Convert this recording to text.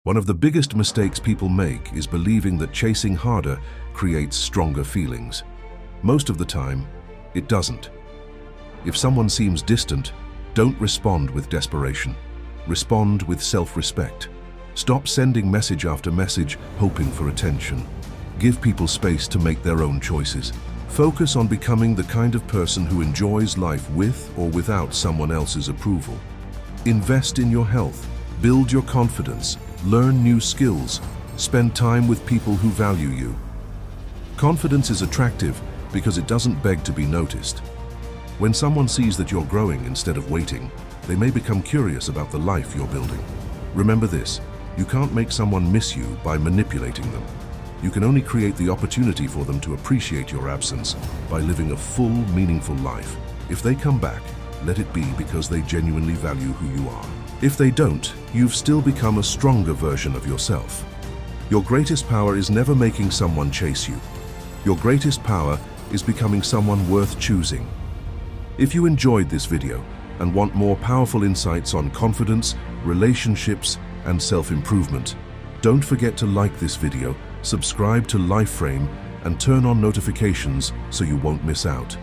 One of the biggest mistakes people make is believing that chasing harder creates stronger feelings. Most of the time, it doesn't. If someone seems distant, don't respond with desperation. Respond with self-respect. Stop sending message after message hoping for attention. Give people space to make their own choices. Focus on becoming the kind of person who enjoys life with or without someone else's approval. Invest in your health. Build your confidence. Learn new skills. Spend time with people who value you. Confidence is attractive because it doesn't beg to be noticed. When someone sees that you're growing instead of waiting, they may become curious about the life you're building. Remember this, you can't make someone miss you by manipulating them. You can only create the opportunity for them to appreciate your absence by living a full, meaningful life. If they come back, let it be because they genuinely value who you are. If they don't, you've still become a stronger version of yourself. Your greatest power is never making someone chase you. Your greatest power is becoming someone worth choosing. If you enjoyed this video and want more powerful insights on confidence, relationships, and self-improvement, don't forget to like this video, subscribe to LifeFrame, and turn on notifications so you won't miss out.